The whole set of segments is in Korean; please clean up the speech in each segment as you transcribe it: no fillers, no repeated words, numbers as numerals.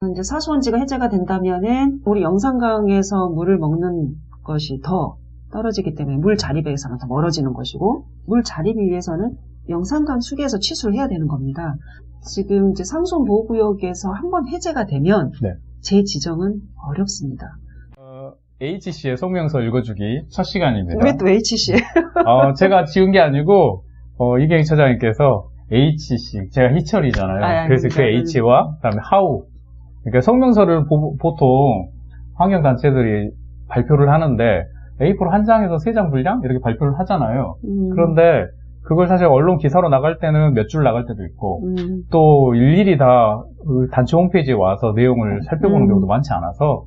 이제 사수원지가 해제가 된다면은 우리 영산강에서 물을 먹는 것이 더 떨어지기 때문에 물 자립에서는 더 멀어지는 것이고, 물 자립을 위해서는 영산강 수계에서 취수를 해야 되는 겁니다. 지금 이제 상수원 보호구역에서 한번 해제가 되면 네. 재지정은 어렵습니다. HC의 성명서 읽어주기 첫 시간입니다. 왜 또 HC? 제가 지은 게 아니고 이경희 처장님께서 HC, 제가 희철이잖아요. 그래서 그 H와 그다음에 하우. 그러니까 성명서를 보통 환경단체들이 발표를 하는데 A4 한 장에서 3장 분량 이렇게 발표를 하잖아요. 그런데 그걸 사실 언론 기사로 나갈 때는 몇 줄 나갈 때도 있고 또 일일이 다 단체 홈페이지에 와서 내용을 살펴보는 경우도 많지 않아서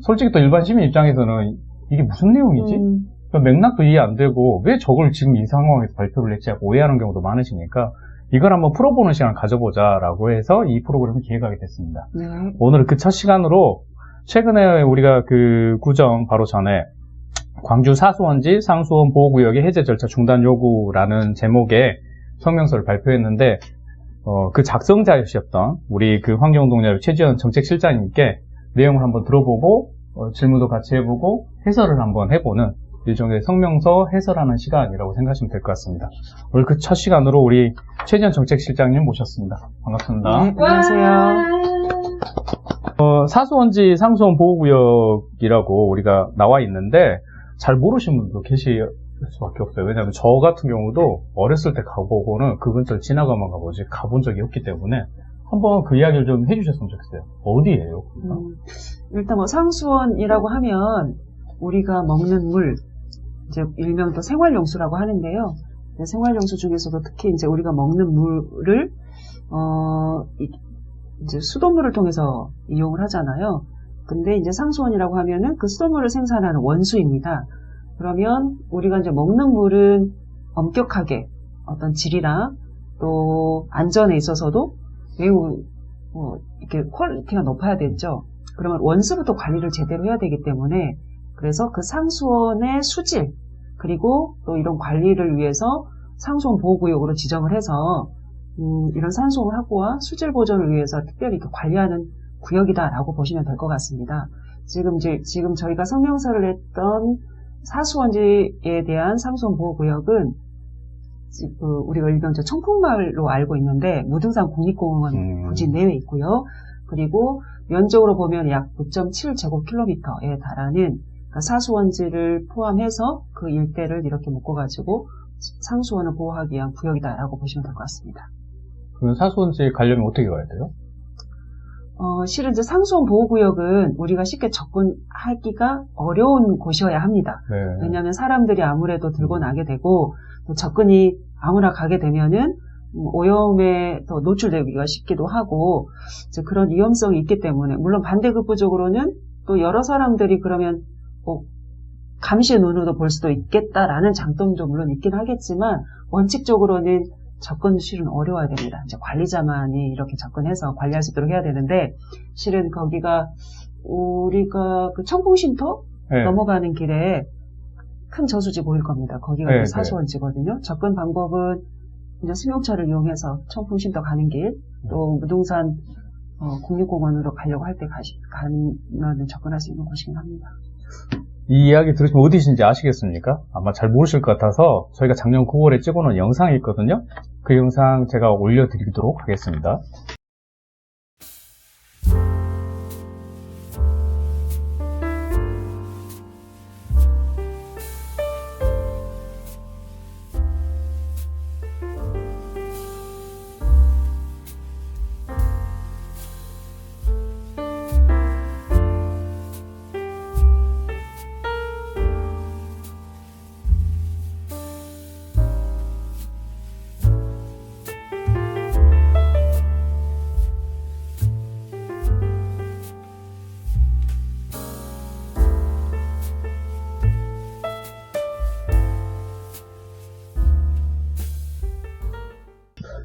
솔직히 또 일반 시민 입장에서는 이게 무슨 내용이지? 맥락도 이해 안 되고 왜 저걸 지금 이 상황에서 발표를 했지 하고 오해하는 경우도 많으시니까 이걸 한번 풀어보는 시간을 가져보자라고 해서 이 프로그램을 기획하게 됐습니다. 오늘은 그 첫 시간으로 최근에 우리가 그 구정 바로 전에 광주 사수원지 상수원 보호구역의 해제 절차 중단 요구라는 제목의 성명서를 발표했는데 그 작성자이셨던 우리 그 환경동료 최지연 정책실장님께 내용을 한번 들어보고 질문도 같이 해보고 해설을 한번 해보는 일종의 성명서 해설하는 시간이라고 생각하시면 될 것 같습니다. 오늘 그 첫 시간으로 우리 최지연 정책실장님 모셨습니다. 반갑습니다. 네, 안녕하세요. 사수원지 상수원 보호구역이라고 우리가 나와 있는데 잘 모르시는 분도 계실 수밖에 없어요. 왜냐하면 저 같은 경우도 어렸을 때 가보고는 그 근처를 지나가만 가보지 가본 적이 없기 때문에 한번 그 이야기를 좀 해주셨으면 좋겠어요. 어디예요? 일단 뭐 상수원이라고 하면 우리가 먹는 물, 이제 일명 또 생활용수라고 하는데요. 생활용수 중에서도 특히 이제 우리가 먹는 물을 이제 수돗물을 통해서 이용을 하잖아요. 근데 이제 상수원이라고 하면은 그 수돗물을 생산하는 원수입니다. 그러면 우리가 이제 먹는 물은 엄격하게 어떤 질이나 또 안전에 있어서도 매우 이렇게 퀄리티가 높아야 되죠. 그러면 원수부터 관리를 제대로 해야 되기 때문에 그래서 그 상수원의 수질 그리고 또 이런 관리를 위해서 상수원 보호구역으로 지정을 해서 이런 산소원 확보와 수질 보존을 위해서 특별히 이렇게 관리하는 구역이다라고 보시면 될 것 같습니다. 지금 저희가 성명서를 했던 사수원지에 대한 상수원 보호구역은 우리가 일명 청풍마을로 알고 있는데 무등산 국립공원 부지 내에 있고요. 그리고 면적으로 보면 약 9.7제곱킬로미터에 달하는 사수원지를 포함해서 그 일대를 이렇게 묶어가지고 상수원을 보호하기 위한 구역이다라고 보시면 될 것 같습니다. 그러면 사수원지에 가려면 어떻게 가야 돼요? 실은 이제 상수원 보호구역은 우리가 쉽게 접근하기가 어려운 곳이어야 합니다. 네. 왜냐하면 사람들이 아무래도 들고 나게 되고 또 접근이 아무나 가게 되면은 오염에 더 노출되기가 쉽기도 하고 이제 그런 위험성이 있기 때문에 물론 반대급부적으로는 또 여러 사람들이 그러면 감시의 눈으로 볼 수도 있겠다라는 장점도 물론 있긴 하겠지만 원칙적으로는 접근 실은 어려워야 됩니다. 이제 관리자만이 이렇게 접근해서 관리할 수 있도록 해야 되는데 실은 거기가 우리가 그 청풍쉼터 네. 넘어가는 길에 큰 저수지 보일 겁니다. 거기가 네, 사수원지거든요. 접근 방법은 이제 승용차를 이용해서 청풍쉼터 가는 길, 또 무등산 국립공원으로 가려고 할 때 가면 접근할 수 있는 곳이긴 합니다. 이 이야기 들으시면 어디신지 아시겠습니까? 아마 잘 모르실 것 같아서 저희가 작년 9월에 찍어놓은 영상이 있거든요. 그 영상 제가 올려드리도록 하겠습니다.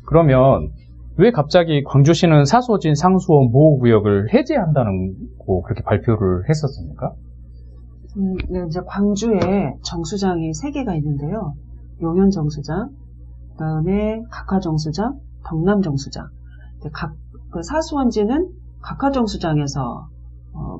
그러면 왜 갑자기 광주시는 사수원지 상수원 보호구역을 해제한다는 거 그렇게 발표를 했었습니까? 네, 이제 광주에 정수장이 3개가 있는데요. 용현 정수장, 그다음에 각하 정수장, 덕남 정수장. 각 그 사수원지는 각하정수장에서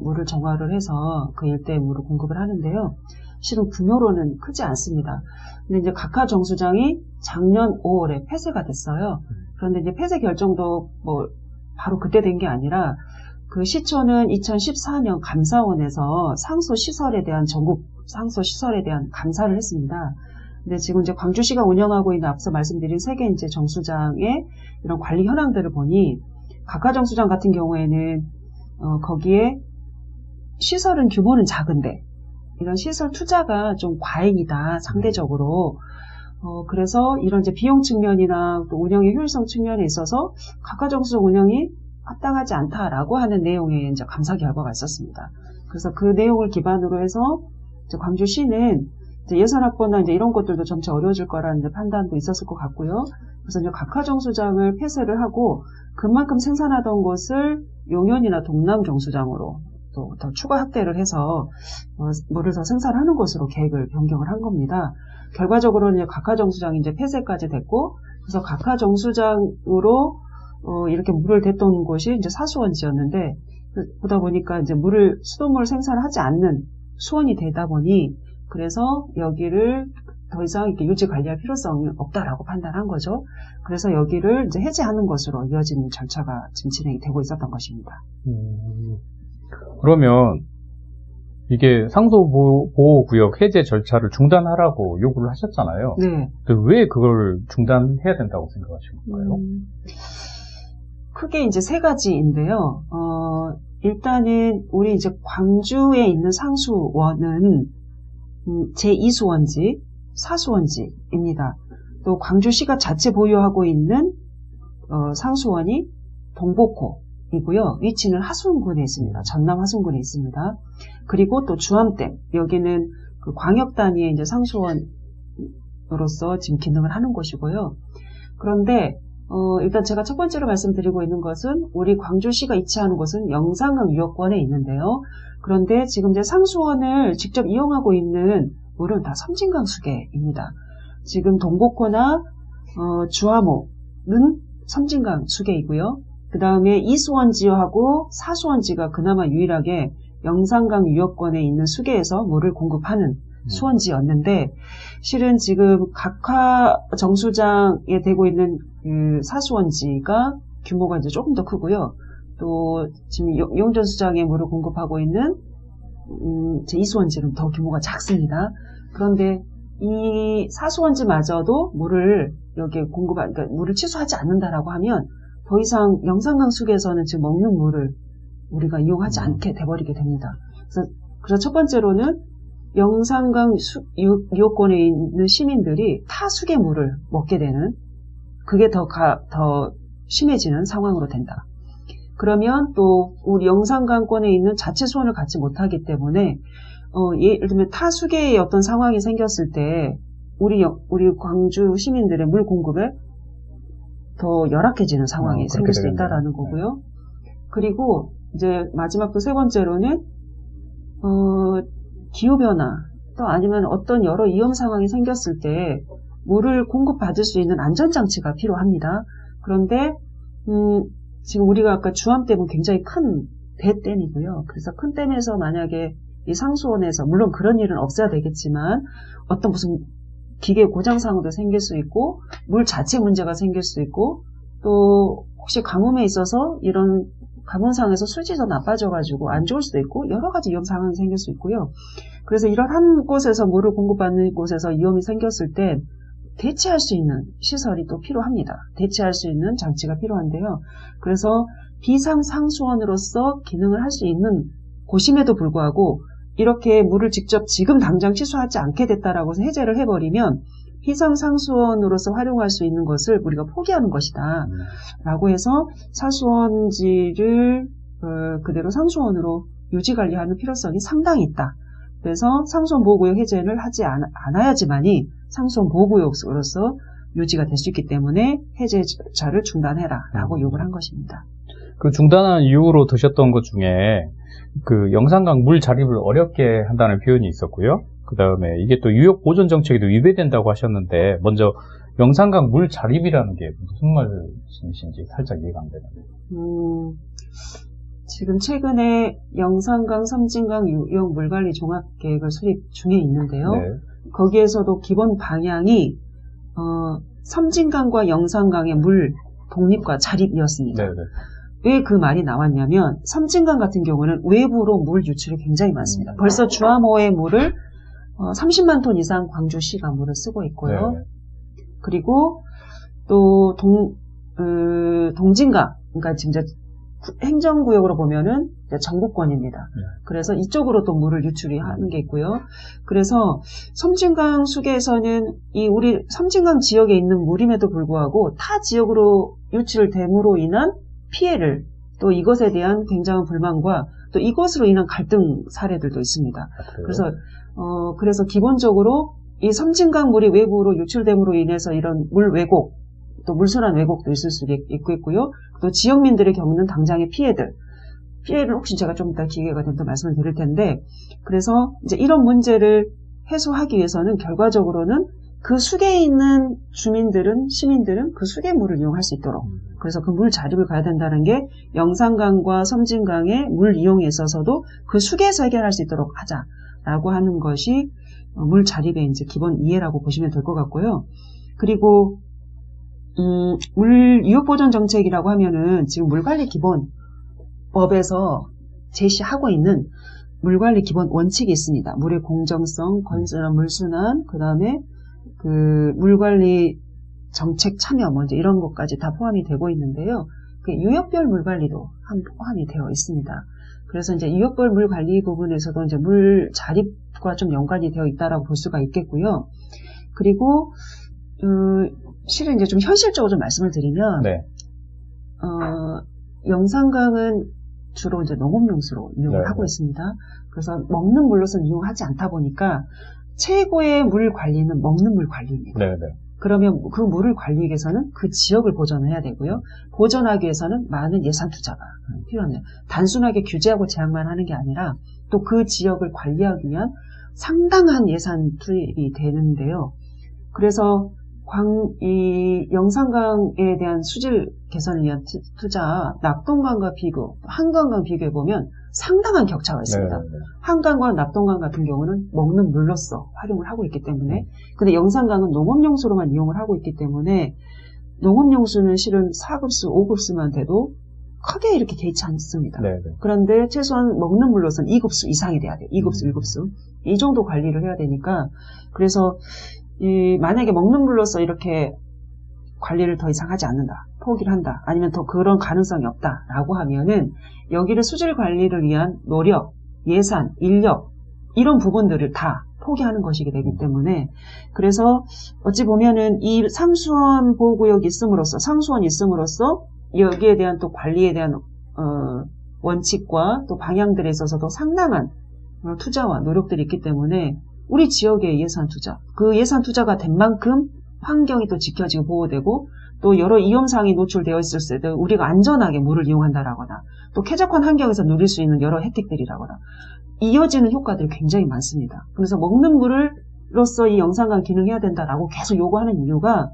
물을 정화를 해서 그 일대에 물을 공급을 하는데요. 실은 규모로는 크지 않습니다. 근데 이제 각하정수장이 작년 5월에 폐쇄가 됐어요. 그런데 이제 폐쇄 결정도 뭐 바로 그때 된 게 아니라 그 시초는 2014년 감사원에서 상소 시설에 대한 전국 상소 시설에 대한 감사를 했습니다. 근데 지금 이제 광주시가 운영하고 있는 앞서 말씀드린 3개 이제 정수장의 이런 관리 현황들을 보니 각하정수장 같은 경우에는 거기에 시설은 규모는 작은데 이런 시설 투자가 좀 과잉이다 상대적으로. 그래서 이런 이제 비용 측면이나 또 운영의 효율성 측면에 있어서 각하정수장 운영이 합당하지 않다라고 하는 내용의 이제 감사 결과가 있었습니다. 그래서 그 내용을 기반으로 해서 이제 광주시는 이제 예산 확보나 이제 이런 것들도 점차 어려워질 거라는 이제 판단도 있었을 것 같고요. 그래서 이제 각하정수장을 폐쇄를 하고 그만큼 생산하던 곳을 용현이나 동남정수장으로 또 더 추가 확대를 해서 물을 더 생산하는 곳으로 계획을 변경을 한 겁니다. 결과적으로는 각하정수장이 이제 폐쇄까지 됐고, 그래서 각하정수장으로 이렇게 물을 댔던 곳이 이제 사수원지였는데, 보다 보니까 이제 수돗물 생산을 하지 않는 수원이 되다 보니, 그래서 여기를 더 이상 이렇게 유지 관리할 필요성이 없다라고 판단한 거죠. 그래서 여기를 이제 해제하는 것으로 이어지는 절차가 지금 진행이 되고 있었던 것입니다. 그러면 이게 상소보호구역 해제 절차를 중단하라고 요구를 하셨잖아요. 네. 근데 왜 그걸 중단해야 된다고 생각하시는 건가요? 크게 이제 3가지인데요. 일단은 우리 이제 광주에 있는 상수원은 제2수원지, 사수원지입니다. 또 광주시가 자체 보유하고 있는 상수원이 동복호이고요. 위치는 하순군에 있습니다. 전남 하순군에 있습니다. 그리고 또 주암댐, 여기는 그 광역 단위의 이제 상수원으로서 지금 기능을 하는 곳이고요. 그런데 일단 제가 첫 번째로 말씀드리고 있는 것은 우리 광주시가 위치하는 곳은 영산강 유역권에 있는데요. 그런데 지금 이제 상수원을 직접 이용하고 있는 물은 다 섬진강 수계입니다. 지금 동복호나 주암호는 섬진강 수계이고요. 그 다음에 이수원지하고 사수원지가 그나마 유일하게 영산강 유역권에 있는 수계에서 물을 공급하는 수원지였는데, 실은 지금 각하정수장에 되고 있는 그 사수원지가 규모가 이제 조금 더 크고요. 또 지금 용전수장에 물을 공급하고 있는 제2수원지는 더 규모가 작습니다. 그런데 이 사수원지마저도 물을 여기에 그러니까 물을 취소하지 않는다라고 하면 더 이상 영산강 수계에서는 지금 먹는 물을 우리가 이용하지 않게 돼버리게 됩니다. 그래서 첫 번째로는 영산강 유역권에 있는 시민들이 타 수계물을 먹게 되는, 그게 더 심해지는 상황으로 된다. 그러면 또 우리 영산강권에 있는 자체 수원을 갖지 못하기 때문에 예를 들면 타 수계의 어떤 상황이 생겼을 때 우리 광주 시민들의 물 공급에 더 열악해지는 상황이 생길 수 있다라는 거고요. 그리고 이제 마지막 또 3번째로는 기후변화 또 아니면 어떤 여러 위험 상황이 생겼을 때 물을 공급받을 수 있는 안전장치가 필요합니다. 그런데 지금 우리가 아까 주암댐은 굉장히 큰 대댐이고요. 그래서 큰 댐에서 만약에 이 상수원에서, 물론 그런 일은 없어야 되겠지만 어떤 무슨 기계 고장상도 생길 수 있고 물 자체 문제가 생길 수 있고 또 혹시 가뭄에 있어서 이런 가뭄상에서 수질이 더 나빠져가지고 안 좋을 수도 있고 여러 가지 위험 상황이 생길 수 있고요. 그래서 이런 한 곳에서 물을 공급받는 곳에서 위험이 생겼을 때 대체할 수 있는 시설이 또 필요합니다. 대체할 수 있는 장치가 필요한데요. 그래서 비상상수원으로서 기능을 할 수 있는 곳임에도 불구하고 이렇게 물을 직접 지금 당장 취소하지 않게 됐다라고 해서 해제를 해버리면 비상상수원으로서 활용할 수 있는 것을 우리가 포기하는 것이다 라고 해서 사수원지를 그대로 상수원으로 유지관리하는 필요성이 상당히 있다. 그래서 상수원 보호구역 해제를 하지 않아야지만이 상수원 보호구역으로서 유지가 될 수 있기 때문에 해제자를 중단해라 라고 요구를 한 것입니다. 그 중단한 이유로 드셨던 것 중에 그 영산강 물 자립을 어렵게 한다는 표현이 있었고요. 그 다음에 이게 또 유역 보존 정책에도 위배된다고 하셨는데, 먼저 영산강 물 자립이라는 게 무슨 말씀이신지 살짝 이해가 안 되는데. 지금 최근에 영산강, 섬진강 유형 물관리 종합계획을 수립 중에 있는데요. 네. 거기에서도 기본 방향이 섬진강과 영산강의 물 독립과 자립이었습니다. 네, 네. 왜 그 말이 나왔냐면 섬진강 같은 경우는 외부로 물 유출이 굉장히 많습니다. 벌써 주암호의 물을 30만 톤 이상 광주시가 물을 쓰고 있고요. 네. 그리고 또 동진강, 그러니까 지금 행정구역으로 보면은 전국권입니다. 네. 그래서 이쪽으로 또 물을 유출이 하는 게 있고요. 그래서 섬진강 수계에서는 이 우리 섬진강 지역에 있는 물임에도 불구하고 타 지역으로 유출됨으로 인한 피해를 또 이것에 대한 굉장한 불만과 또 이것으로 인한 갈등 사례들도 있습니다. 그래서 기본적으로 이 섬진강 물이 외부로 유출됨으로 인해서 이런 물 왜곡, 또 물순환 왜곡도 있을 수 있고요. 또 지역민들이 겪는 당장의 피해를 혹시 제가 좀 이따 기회가 되면 또 말씀을 드릴 텐데, 그래서 이제 이런 문제를 해소하기 위해서는 결과적으로는 그 수계에 있는 시민들은 그 수계물을 이용할 수 있도록, 그래서 그 물 자립을 가야 된다는 게 영산강과 섬진강의 물 이용에 있어서도 그 수계에서 해결할 수 있도록 하자라고 하는 것이 물 자립의 이제 기본 이해라고 보시면 될 것 같고요. 그리고 물 유역 보존 정책이라고 하면은 지금 물관리 기본법에서 제시하고 있는 물관리 기본 원칙이 있습니다. 물의 공정성, 건전한 물순환, 그 다음에 그 물관리 정책 참여, 이제 이런 것까지 다 포함이 되고 있는데요. 그 유역별 물관리도 포함이 되어 있습니다. 그래서 이제 유역별 물관리 부분에서도 이제 물 자립과 좀 연관이 되어 있다라고 볼 수가 있겠고요. 그리고 실은 이제 좀 현실적으로 좀 말씀을 드리면, 네. 영산강은 주로 이제 농업용수로 이용을 하고 있습니다. 그래서 먹는 물로서는 이용하지 않다 보니까 최고의 물 관리는 먹는 물 관리입니다. 네. 그러면 그 물을 관리하기 위해서는 그 지역을 보존해야 되고요. 보존하기 위해서는 많은 예산 투자가 필요합니다. 단순하게 규제하고 제한만 하는 게 아니라 또 그 지역을 관리하기 위한 상당한 예산 투입이 되는데요. 그래서 이 영산강에 대한 수질 개선을 위한 투자, 낙동강과 한강강 비교해보면 상당한 격차가 있습니다. 네. 한강과 낙동강 같은 경우는 먹는 물로서 활용을 하고 있기 때문에, 근데 영산강은 농업용수로만 이용을 하고 있기 때문에 농업용수는 실은 4급수, 5급수만 돼도 크게 이렇게 개의치 않습니다. 네. 그런데 최소한 먹는 물로서는 2급수 이상이 돼야 돼요. 2급수, 1급수. 이 정도 관리를 해야 되니까, 그래서 만약에 먹는 물로서 이렇게 관리를 더 이상 하지 않는다, 포기를 한다, 아니면 더 그런 가능성이 없다라고 하면은 여기를 수질 관리를 위한 노력, 예산, 인력 이런 부분들을 다 포기하는 것이게 되기 때문에, 그래서 어찌 보면은 이 상수원 보호구역이 상수원이 있음으로써 여기에 대한 또 관리에 대한 원칙과 또 방향들에 있어서도 상당한 투자와 노력들이 있기 때문에 우리 지역의 예산 투자, 그 예산 투자가 된 만큼 환경이 또 지켜지고 보호되고 또 여러 위험사항이 노출되어 있을 때 우리가 안전하게 물을 이용한다라거나 또 쾌적한 환경에서 누릴 수 있는 여러 혜택들이라거나 이어지는 효과들이 굉장히 많습니다. 그래서 먹는 물로서 이 영산강 기능해야 된다라고 계속 요구하는 이유가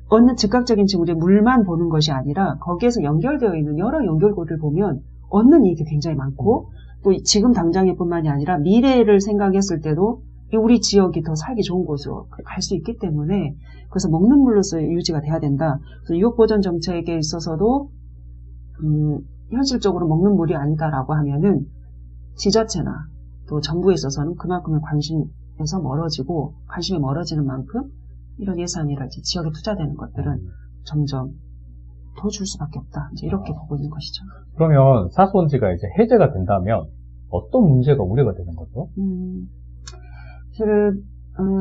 어느 즉각적인 지금 우리 물만 보는 것이 아니라 거기에서 연결되어 있는 여러 연결고리를 보면 얻는 이익이 굉장히 많고 또 지금 당장일 뿐만이 아니라 미래를 생각했을 때도 우리 지역이 더 살기 좋은 곳으로 갈 수 있기 때문에, 그래서 먹는 물로서 유지가 돼야 된다. 유역보전 정책에 있어서도 현실적으로 먹는 물이 아니다라고 하면은 지자체나 또 정부에 있어서는 그만큼의 관심이 멀어지는 만큼 이런 예산이랄지 지역에 투자되는 것들은 점점 더 줄 수밖에 없다. 이제 이렇게 보고 있는 것이죠. 그러면 사수원지가 이제 해제가 된다면 어떤 문제가 우려가 되는 거죠? 실은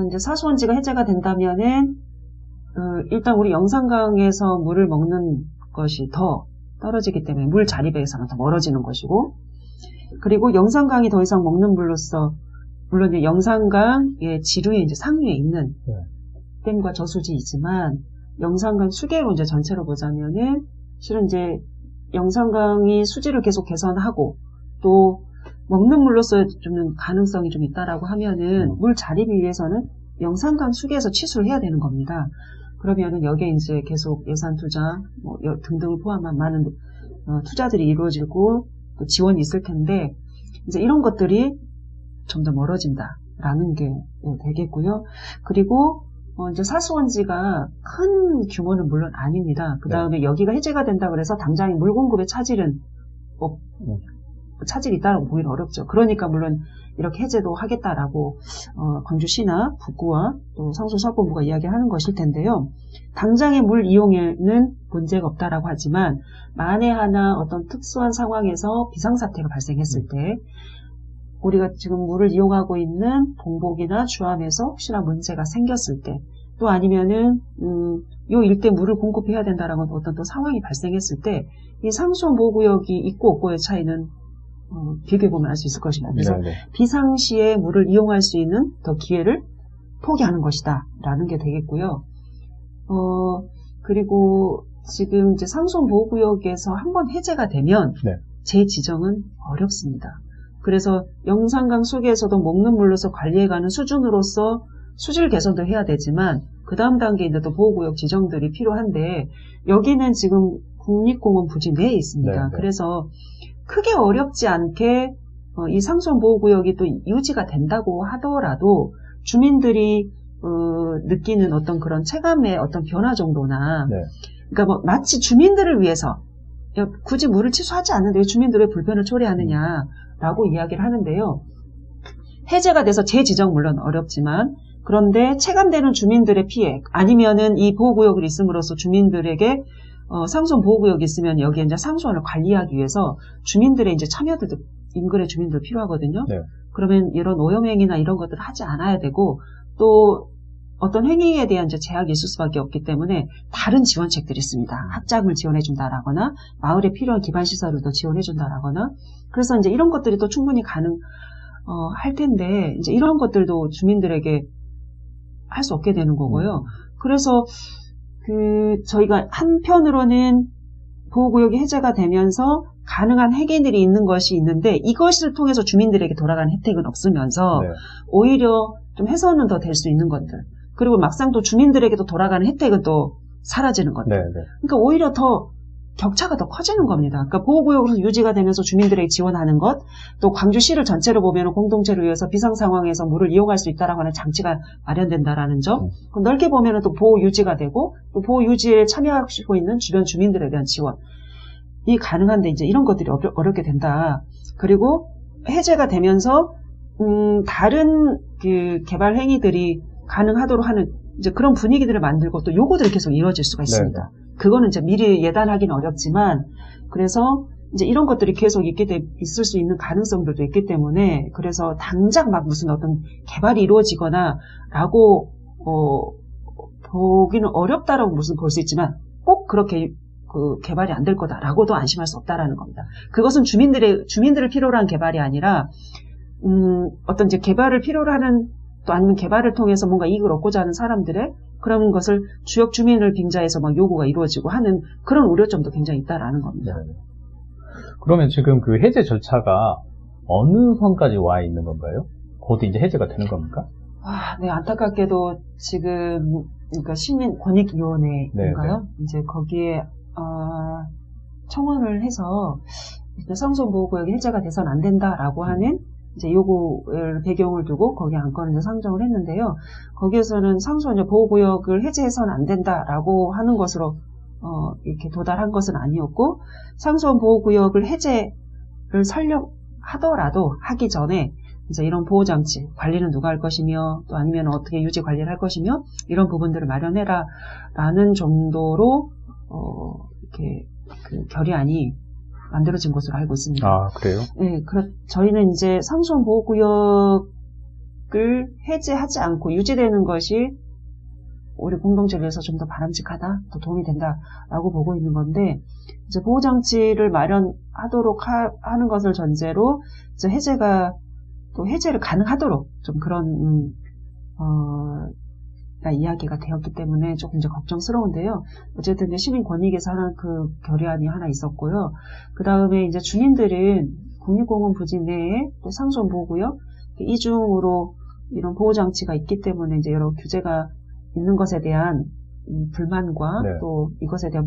이제 사수원지가 해제가 된다면은 일단 우리 영산강에서 물을 먹는 것이 더 떨어지기 때문에 물 자립에서는 더 멀어지는 것이고, 그리고 영산강이 더 이상 먹는 물로서 물론 이제 영산강의 지류에 이제 상류에 있는 댐과 저수지이지만 영산강 수계로 이제 전체로 보자면은 실은 이제 영산강이 수질을 계속 개선하고 또 먹는 물로서 좀 가능성이 좀 있다라고 하면은 물 자립을 위해서는 영산강 수계에서 취수를 해야 되는 겁니다. 그러면은 여기에 이제 계속 예산 투자 등등을 포함한 많은 투자들이 이루어지고 또 지원이 있을 텐데 이제 이런 것들이 좀 더 멀어진다라는 게 되겠고요. 그리고 이제 사수원지가 큰 규모는 물론 아닙니다. 그 다음에 여기가 해제가 된다 그래서 당장의 물 공급의 차질은 차질이 있다라고 보기는 어렵죠. 그러니까 물론 이렇게 해제도 하겠다라고 광주시나 북구와 또 상수사업본부가 이야기하는 것일 텐데요. 당장의 물 이용에는 문제가 없다라고 하지만 만에 하나 어떤 특수한 상황에서 비상사태가 발생했을 때 우리가 지금 물을 이용하고 있는 동복이나 주암에서 혹시나 문제가 생겼을 때 또 아니면은 요 일대 물을 공급해야 된다라는 어떤 또 상황이 발생했을 때 이 상수원 보호구역이 있고 없고의 차이는 비교해보면 알 수 있을 것입니다. 그래서 비상시에 물을 이용할 수 있는 더 기회를 포기하는 것이다 라는 게 되겠고요. 그리고 지금 이제 상수원 보호구역에서 한번 해제가 되면 재지정은 어렵습니다. 그래서 영산강 속에서도 먹는 물로서 관리해가는 수준으로서 수질 개선도 해야 되지만 그 다음 단계에 또 보호구역 지정들이 필요한데 여기는 지금 국립공원 부지 내에 있습니다. 그래서 크게 어렵지 않게 이 상수원 보호구역이 또 유지가 된다고 하더라도 주민들이 느끼는 어떤 그런 체감의 어떤 변화 정도나 그러니까 뭐 마치 주민들을 위해서 굳이 물을 취소하지 않는데 주민들의 불편을 초래하느냐라고 이야기를 하는데요. 해제가 돼서 재지정 물론 어렵지만 그런데 체감되는 주민들의 피해 아니면은 이 보호구역이 있음으로써 주민들에게 상수원 보호구역이 있으면 여기에 이제 상수원을 관리하기 위해서 주민들의 이제 참여들도 인근의 주민들 필요하거든요. 그러면 이런 오염행위나 이런 것들을 하지 않아야 되고 또 어떤 행위에 대한 이제 제약이 있을 수밖에 없기 때문에 다른 지원책들이 있습니다. 학자금을 지원해준다라거나 마을에 필요한 기반시설을 더 지원해준다라거나 그래서 이제 이런 것들이 또 충분히 할 텐데 이제 이런 것들도 주민들에게 할 수 없게 되는 거고요. 그래서 저희가 한편으로는 보호구역이 해제가 되면서 가능한 해결들이 있는 것이 있는데 이것을 통해서 주민들에게 돌아가는 혜택은 없으면서 오히려 좀 해소는 더 될 수 있는 것들 그리고 막상 또 주민들에게도 돌아가는 혜택은 또 사라지는 것들 그러니까 오히려 더 격차가 더 커지는 겁니다. 그러니까 보호구역으로 유지가 되면서 주민들에게 지원하는 것, 또 광주시를 전체로 보면 공동체를 위해서 비상 상황에서 물을 이용할 수 있다라고 하는 장치가 마련된다라는 점, 넓게 보면 또 보호 유지가 되고 또 보호 유지에 참여하고 있는 주변 주민들에 대한 지원이 가능한데 이제 이런 것들이 어렵게 된다. 그리고 해제가 되면서 다른 그 개발 행위들이 가능하도록 하는 이제 그런 분위기들을 만들고 또 요구들이 계속 이루어질 수가 있습니다. 그거는 이제 미리 예단하기는 어렵지만 그래서 이제 이런 것들이 계속 있을 수 있는 가능성들도 있기 때문에 그래서 당장 막 무슨 어떤 개발이 이루어지거나라고 보기는 어렵다라고 무슨 볼 수 있지만 꼭 그렇게 개발이 안 될 거다라고도 안심할 수 없다라는 겁니다. 그것은 주민들을 필요로 한 개발이 아니라 어떤 이제 개발을 필요로 하는 또 아니면 개발을 통해서 뭔가 이익을 얻고자 하는 사람들의 그런 것을 주역 주민을 빙자해서 막 요구가 이루어지고 하는 그런 우려점도 굉장히 있다라는 겁니다. 그러면 지금 그 해제 절차가 어느 선까지 와 있는 건가요? 곧 이제 해제가 되는 겁니까? 네, 안타깝게도 지금 그러니까 시민권익위원회인가요? 이제 거기에 청원을 해서 상수원 보호구역이 해제가 돼서는 안 된다라고 하는 이제 요구를 배경을 두고 거기 안건을 이제 상정을 했는데요. 거기에서는 상수원 보호구역을 해제해서는 안 된다라고 하는 것으로 이렇게 도달한 것은 아니었고 상수원 보호구역을 해제를 설령하더라도 하기 전에 이제 이런 보호장치 관리는 누가 할 것이며 또 아니면 어떻게 유지 관리를 할 것이며 이런 부분들을 마련해라라는 정도로 이렇게 그 결의안이 만들어진 것으로 알고 있습니다. 아, 그래요? 네, 저희는 이제 상수원 보호구역을 해제하지 않고 유지되는 것이 우리 공동체를 위해서 좀 더 바람직하다, 더 도움이 된다라고 보고 있는 건데, 이제 보호장치를 마련하도록 하는 것을 전제로 이제 해제를 가능하도록 좀 그런 이야기가 되었기 때문에 조금 이제 걱정스러운데요. 어쨌든 이제 시민권익에서 하는 그 결의안이 하나 있었고요. 그 다음에 이제 주민들은 국립공원 부지 내에 또 상수원 보호구역 이중으로 이런 보호장치가 있기 때문에 이제 여러 규제가 있는 것에 대한 불만과 또 이것에 대한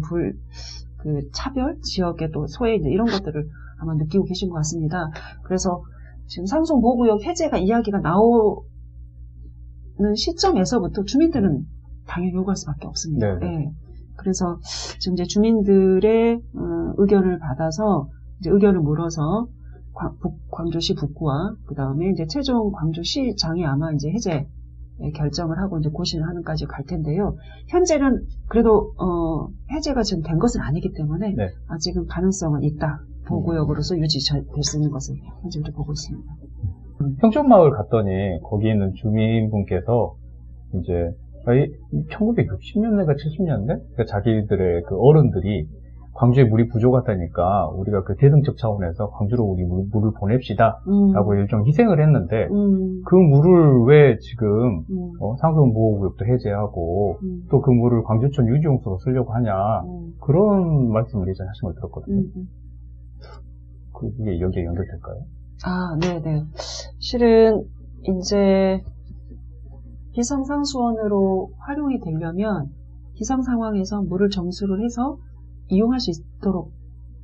그 차별, 지역의 또 소외 이런 것들을 아마 느끼고 계신 것 같습니다. 그래서 지금 상속보호구역 해제가 이야기가 나오는 시점에서부터 주민들은 당연히 요구할 수밖에 없습니다. 네. 그래서 지금 이제 주민들의 의견을 받아서 이제 의견을 물어서 광주시 북구와 그 다음에 이제 최종 광주시장이 아마 이제 해제 결정을 하고 이제 고시를 하는까지 갈 텐데요. 현재는 그래도 해제가 지금 된 것은 아니기 때문에 네. 아직은 가능성은 있다. 보호구역으로서 유지될 수 있는 것을 현재 우리 보고 있습니다. 평촌마을 갔더니 거기 있는 주민분께서 이제 1960년대가 70년대? 그러니까 자기들의 그 어른들이 광주에 물이 부족하다니까 우리가 그 대승적 차원에서 광주로 우리 물을 보냅시다 라고 일종 희생을 했는데 그 물을 왜 지금 상수원보호구역도 해제하고 또 그 물을 광주촌 유지용수로 쓰려고 하냐 그런 말씀을 예전에 하신 걸 들었거든요. 그게 여기에 연결될까요? 아, 네네. 실은 이제 비상상수원으로 활용이 되려면 비상 상황에서 물을 정수를 해서 이용할 수 있도록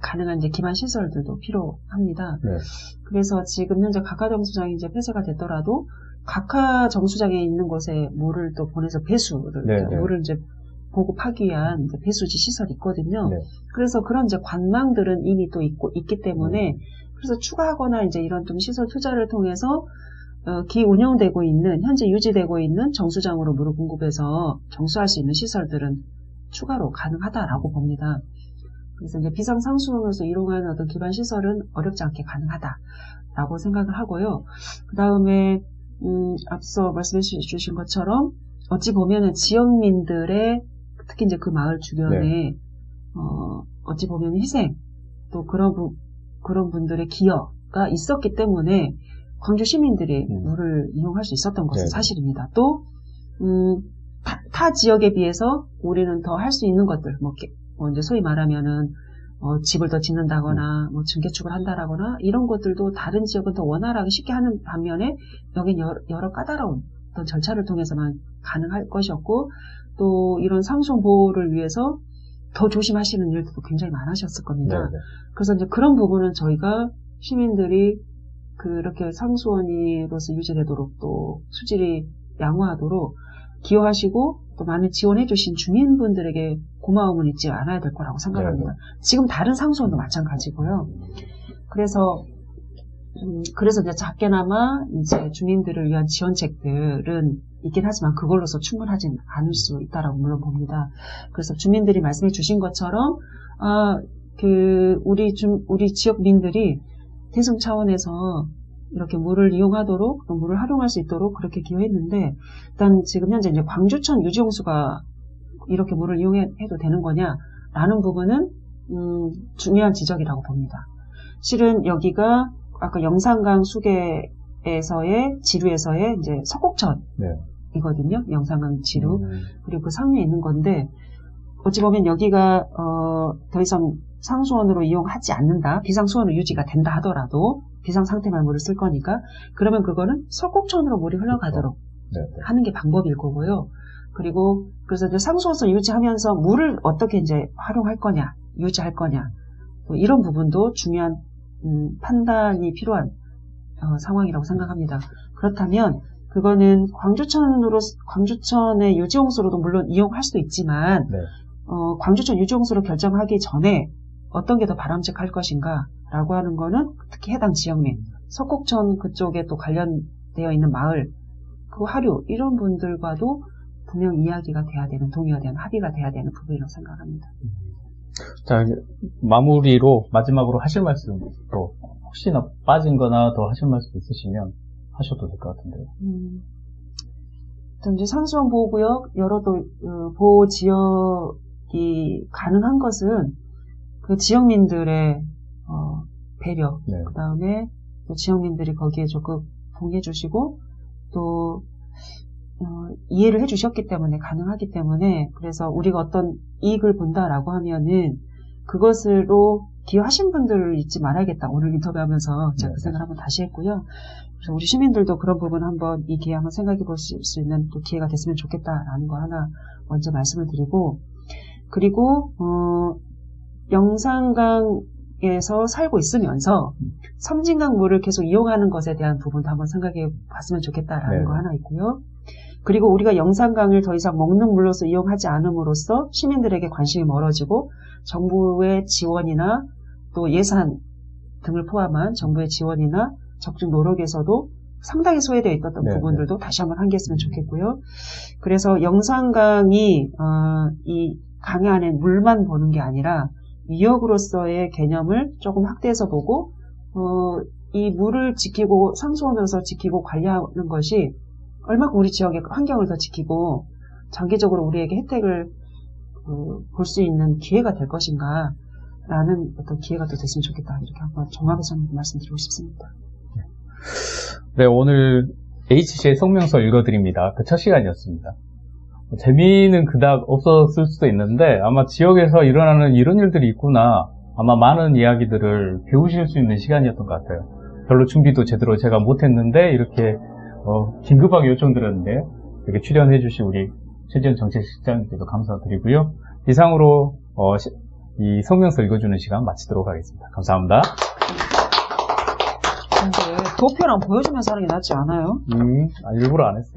가능한 이제 기반 시설들도 필요합니다. 네. 그래서 지금 현재 각하 정수장이 이제 폐쇄가 됐더라도 각하 정수장에 있는 곳에 물을 또 보내서 배수를 물을 이제 보급하기 위한 이제 배수지 시설이 있거든요. 네. 그래서 그런 이제 관망들은 이미 또 있기 때문에 그래서 추가하거나 이제 이런 좀 시설 투자를 통해서 기운영되고 있는 현재 유지되고 있는 정수장으로 물을 공급해서 정수할 수 있는 시설들은 추가로 가능하다라고 봅니다. 그래서 이제 비상상수원으로서 이용하는 어떤 기반 시설은 어렵지 않게 가능하다라고 생각을 하고요. 그 다음에 앞서 말씀해 주신 것처럼 어찌 보면은 지역민들의 특히 이제 그 마을 주변에 네. 어찌 보면 희생 또 그런 분들의 기여가 있었기 때문에 광주 시민들이 물을 이용할 수 있었던 것은 네. 사실입니다. 또 타 지역에 비해서 우리는 더 할 수 있는 것들, 뭐 이제 소위 말하면은 집을 더 짓는다거나 뭐 증개축을 한다라거나 이런 것들도 다른 지역은 더 원활하게 쉽게 하는 반면에 여긴 여러 까다로운 어떤 절차를 통해서만 가능할 것이었고 또 이런 상수원 보호를 위해서 더 조심하시는 일들도 굉장히 많으셨을 겁니다. 네네. 그래서 이제 그런 부분은 저희가 시민들이 그렇게 상수원으로서 유지되도록 또 수질이 양호하도록 기여하시고 또 많이 지원해주신 주민분들에게 고마움은 잊지 않아야 될 거라고 생각합니다. 네네. 지금 다른 상수원도 마찬가지고요. 그래서 이제 작게나마 이제 주민들을 위한 지원책들은 있긴 하지만 그걸로서 충분하진 않을 수 있다라고 물론 봅니다. 그래서 주민들이 말씀해 주신 것처럼 우리 지역민들이 대승 차원에서 이렇게 물을 이용하도록 또 물을 활용할 수 있도록 그렇게 기여했는데 일단 지금 현재 이제 광주천 유지용수가 이렇게 물을 이용해도 되는 거냐라는 부분은 중요한 지적이라고 봅니다. 실은 여기가 아까 영산강 수계에서의 지류에서의 이제 석곡천이거든요. 네. 영산강 지류 그리고 그 상류에 있는 건데 어찌 보면 여기가 더 이상 상수원으로 이용하지 않는다. 비상수원으로 유지가 된다 하더라도 비상 상태만 물을 쓸 거니까 그러면 그거는 석곡천으로 물이 흘러가도록 그렇죠. 네. 하는 게 방법일 거고요. 그리고 그래서 이제 상수원을 유지하면서 물을 어떻게 이제 활용할 거냐, 유지할 거냐, 또 이런 부분도 중요한 판단이 필요한 상황이라고 생각합니다. 그렇다면 그거는 광주천의 유지용수로도 물론 이용할 수도 있지만 네. 광주천 유지용수로 결정하기 전에 어떤 게 더 바람직할 것인가라고 하는 거는 특히 해당 지역민, 석곡천 그쪽에 또 관련되어 있는 마을, 그 하류 이런 분들과도 분명 이야기가 돼야 되는, 동의가 되는, 합의가 돼야 되는 부분이라고 생각합니다. 자, 마무리로 마지막으로 하실 말씀 또 혹시나 빠진 거나 더 하실 말씀 있으시면 하셔도 될 것 같은데요. 이제 상수원 보호구역 여러 또 보호 지역이 가능한 것은 그 지역민들의 배려, 네. 그 다음에 또 지역민들이 거기에 적극 동의해 주시고 또 이해를 해주셨기 때문에 가능하기 때문에 그래서 우리가 어떤 이익을 본다라고 하면은 그것으로 기여하신 분들을 잊지 말아야겠다. 오늘 인터뷰하면서 제가 그 생각을 한번 다시 했고요. 그래서 우리 시민들도 그런 부분 한번 이 기회 한번 생각해 볼 수 있는 또 기회가 됐으면 좋겠다라는 거 하나 먼저 말씀을 드리고 그리고 영산강에서 살고 있으면서 섬진강 물을 계속 이용하는 것에 대한 부분도 한번 생각해 봤으면 좋겠다라는 네. 거 하나 있고요. 그리고 우리가 영산강을 더 이상 먹는 물로서 이용하지 않음으로써 시민들에게 관심이 멀어지고 정부의 지원이나 또 예산 등을 포함한 정부의 지원이나 적극 노력에서도 상당히 소외되어 있던 네. 부분들도 다시 한번 환기했으면 좋겠고요. 그래서 영산강이 이 강의 안에 물만 보는 게 아니라 위협으로서의 개념을 조금 확대해서 보고 이 물을 지키고 상수원에서 지키고 관리하는 것이 얼마큼 우리 지역의 환경을 더 지키고 장기적으로 우리에게 혜택을 볼 수 있는 기회가 될 것인가 라는 어떤 기회가 더 됐으면 좋겠다. 이렇게 한번 종합해서 말씀드리고 싶습니다. 네, 오늘 HC의 성명서 읽어드립니다. 그 첫 시간이었습니다. 재미는 그닥 없었을 수도 있는데 아마 지역에서 일어나는 이런 일들이 있구나, 아마 많은 이야기들을 배우실 수 있는 시간이었던 것 같아요. 별로 준비도 제대로 제가 못했는데 이렇게 긴급하게 요청드렸는데 이렇게 출연해 주신 우리 최지연 정책실장님께도 감사드리고요. 이상으로 이 성명서 읽어주는 시간 마치도록 하겠습니다. 감사합니다. 근데 도표랑 보여주면서 하는 게 낫지 않아요? 일부러 안 했어요.